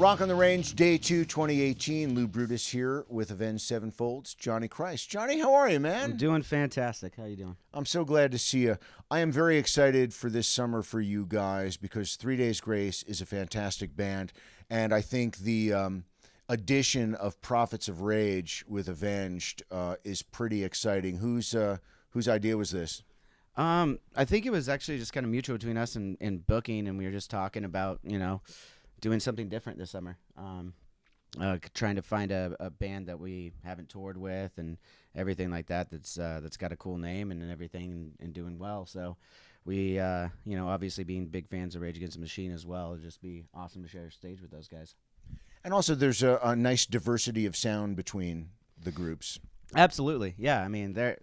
Rock on the Range, Day 2, 2018. Lou Brutus here with Avenged Sevenfold's Johnny Christ. Johnny, how are you, man? I'm doing fantastic. How you doing? I'm so glad to see you. I am very excited for this summer for you guys because 3 Days Grace is a fantastic band, and I think the addition of Prophets of Rage with Avenged is pretty exciting. Whose idea was this? I think it was actually just kind of mutual between us and booking, and we were just talking about, doing something different this summer. Trying to find a band that we haven't toured with and everything like that that's got a cool name and everything and doing well. So we, obviously being big fans of Rage Against the Machine as well, it'd just be awesome to share a stage with those guys. And also there's a nice diversity of sound between the groups. Absolutely, yeah. I mean, they're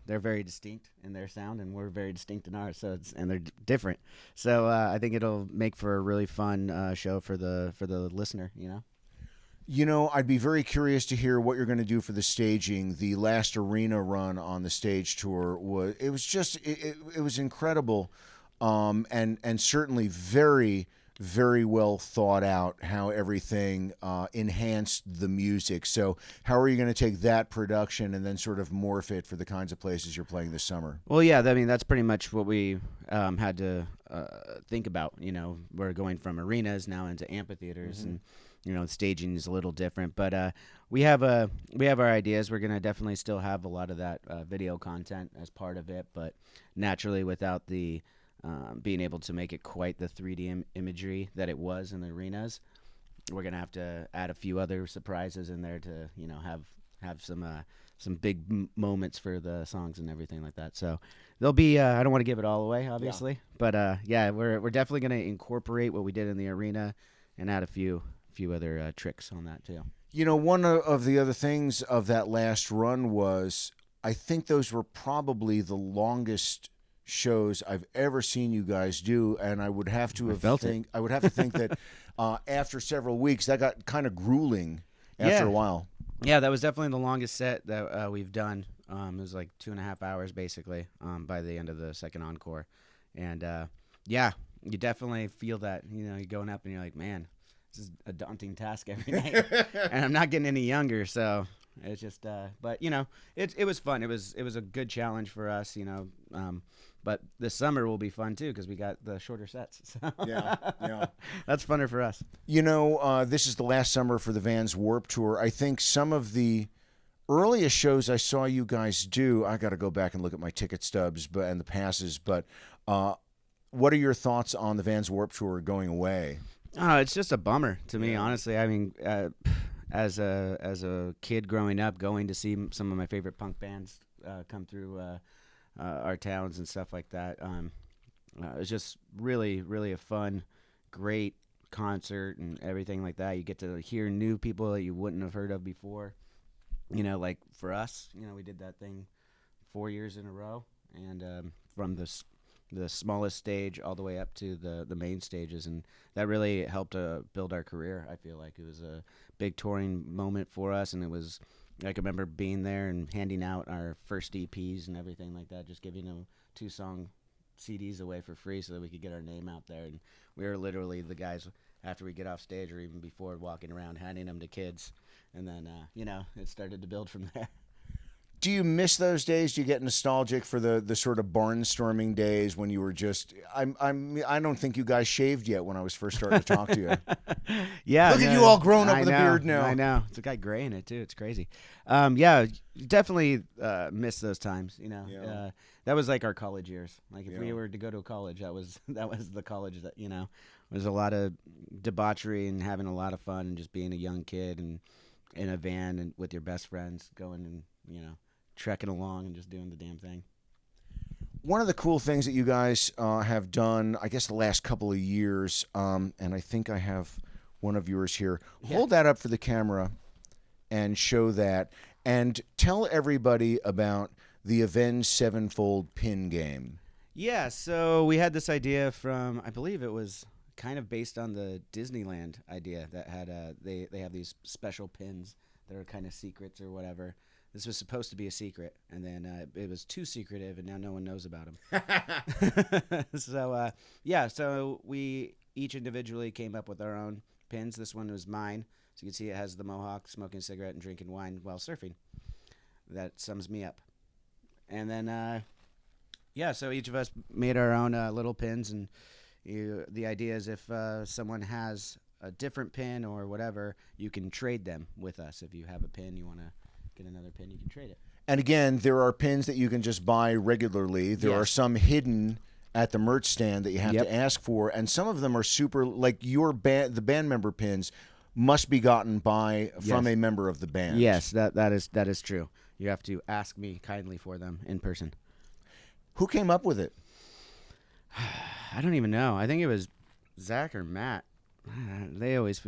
very distinct in their sound, and we're very distinct in ours. And they're different. So I think it'll make for a really fun show for the listener. I'd be very curious to hear what you're going to do for the staging. The last arena run on the stage tour was incredible, and certainly very, very well thought out how everything enhanced the music. So how are you going to take that production and then sort of morph it for the kinds of places you're playing this summer? Well, yeah, I mean, that's pretty much what we had to think about. We're going from arenas now into amphitheaters, and staging is a little different. But we have our ideas. We're going to definitely still have a lot of that video content as part of it, but naturally without the being able to make it quite the 3D imagery that it was in the arenas, we're gonna have to add a few other surprises in there to have some big moments for the songs and everything like that. So there'll be I don't want to give it all away, obviously, but we're definitely gonna incorporate what we did in the arena and add a few other tricks on that too. One of the other things of that last run was I think those were probably the longest shows I've ever seen you guys do, and I would have to think that after several weeks that got kind of grueling after a while. Yeah, that was definitely the longest set that we've done. It was like 2.5 hours basically by the end of the second encore, and you definitely feel that. You're going up and you're like, man, this is a daunting task every night, and I'm not getting any younger, so. It's just, but it was fun. It was a good challenge for us, but this summer will be fun too because we got the shorter sets. So. Yeah, that's funner for us. This is the last summer for the Vans Warped Tour. I think some of the earliest shows I saw you guys do, I got to go back and look at my ticket stubs, and the passes. But what are your thoughts on the Vans Warped Tour going away? It's just a bummer to me, honestly. I mean. As a kid growing up, going to see some of my favorite punk bands come through our towns and stuff like that, it was just really, really a fun, great concert and everything like that. You get to hear new people that you wouldn't have heard of before. Like for us, we did that thing 4 years in a row, and from the smallest stage all the way up to the main stages, and that really helped build our career. I feel like it was a big touring moment for us, and I can remember being there and handing out our first EPs and everything like that, just giving them 2-song CDs away for free so that we could get our name out there. And we were literally the guys after we get off stage or even before walking around handing them to kids, and then it started to build from there. Do you miss those days? Do you get nostalgic for the sort of barnstorming days when you were just? I don't think you guys shaved yet when I was first starting to talk to you. Yeah, look at you all grown up with a beard now. I know it's a guy gray in it too. It's crazy. Yeah, definitely miss those times. That was like our college years. Like if we were to go to a college, that was the college that was a lot of debauchery and having a lot of fun and just being a young kid and in a van and with your best friends going and trekking along and just doing the damn thing. One of the cool things that you guys have done, I guess the last couple of years, and I think I have one of yours here. Yeah. Hold that up for the camera and show that. And tell everybody about the Avenged Sevenfold pin game. Yeah, so we had this idea from, I believe it was kind of based on the Disneyland idea that had they have these special pins that are kind of secrets or whatever. This was supposed to be a secret, and then it was too secretive, and now no one knows about them. So we each individually came up with our own pins. This one was mine. So you can see it has the mohawk, smoking a cigarette and drinking wine while surfing. That sums me up. And then, so each of us made our own little pins. And the idea is if someone has a different pin or whatever, you can trade them with us. If you have a pin, you want to get another pin, you can trade it. And again, there are pins that you can just buy regularly. There are some hidden at the merch stand that you have to ask for, and some of them are super, like your band, the band member pins must be gotten from a member of the band. Yes, that is true. You have to ask me kindly for them in person. Who came up with it? I don't even know. I think it was Zach or Matt. They always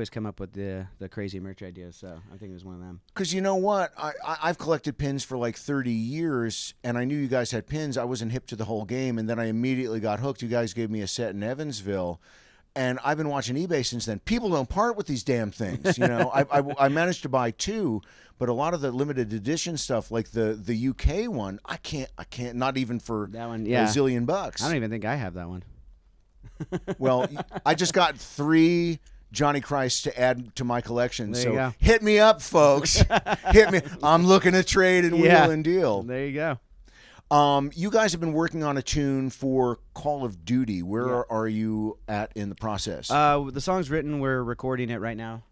come up with the crazy merch ideas, so I think it was one of them. Because you know what? I've collected pins for like 30 years, and I knew you guys had pins. I wasn't hip to the whole game, and then I immediately got hooked. You guys gave me a set in Evansville, and I've been watching eBay since then. People don't part with these damn things. You know, I managed to buy 2, but a lot of the limited edition stuff, like the UK one, I can't. Not even for that one, a zillion bucks. I don't even think I have that one. Well, I just got 3 Johnny Christ to add to my collection. There so you go. hit me up, folks. Hit me. I'm looking to trade and wheel and deal. There you go. You guys have been working on a tune for Call of Duty. Where are you at in the process? The song's written. We're recording it right now.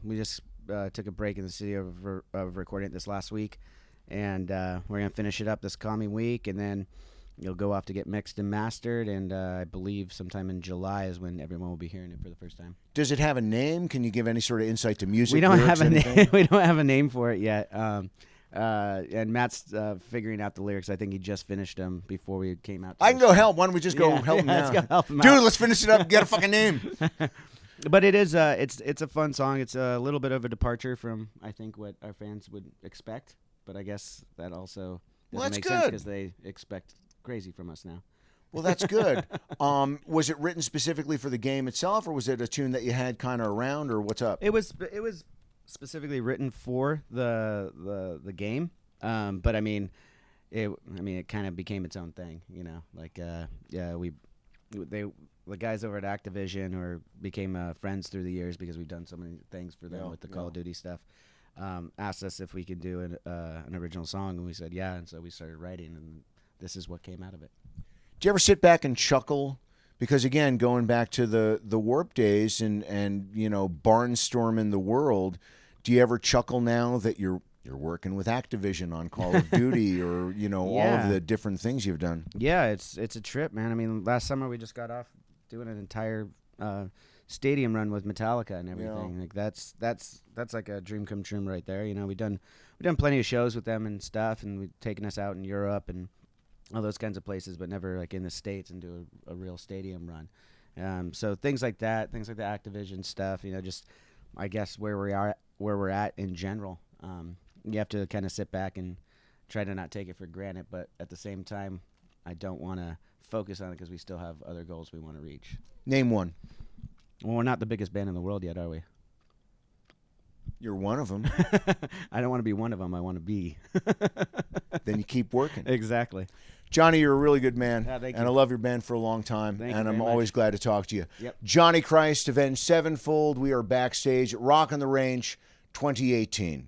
We just took a break in the city of recording it this last week, and we're going to finish it up this coming week, and then it'll go off to get mixed and mastered, and I believe sometime in July is when everyone will be hearing it for the first time. Does it have a name? Can you give any sort of insight to music? We don't lyrics, have a anything? name. We don't have a name for it yet. And Matt's figuring out the lyrics. I think he just finished them before we came out. I can go help. Why don't we just go help him let's now? go help him Dude, out. let's finish it up and get a fucking name. But it is it's a fun song. It's a little bit of a departure from I think what our fans would expect. But I guess that also doesn't make sense because they expect crazy from us now. Well, that's good. Was it written specifically for the game itself, or was it a tune that you had kind of around, or what's up? It was specifically written for the game. But I mean, it kind of became its own thing, you know. Like the guys over at Activision or became friends through the years because we've done so many things for them with the Call of Duty stuff. Asked us if we could do an original song, and we said yeah, and so we started writing, and this is what came out of it. Do you ever sit back and chuckle? Because again, going back to the Warp days and you know, barnstorming the world, do you ever chuckle now that you're working with Activision on Call of Duty or you know all of the different things you've done? Yeah, it's a trip, man. I mean, last summer we just got off doing an entire stadium run with Metallica and everything. Like that's like a dream come true right there. You know, we've done plenty of shows with them and stuff, and we've taken us out in Europe and all those kinds of places, but never like in the States and do a real stadium run. So things like that, things like the Activision stuff, you know, just I guess where we're at in general. You have to kind of sit back and try to not take it for granted, but at the same time, I don't want to focus on it because we still have other goals we want to reach. Name one. Well, we're not the biggest band in the world yet, are we? You're one of them. I don't want to be one of them. I want to be. Then you keep working. Exactly. Johnny, you're a really good man, thank you. and I love your band for a long time, Thank you and I'm very always much. glad to talk to you. Yep. Johnny Christ, Avenged Sevenfold. We are Backstage at Rock on the Range 2018.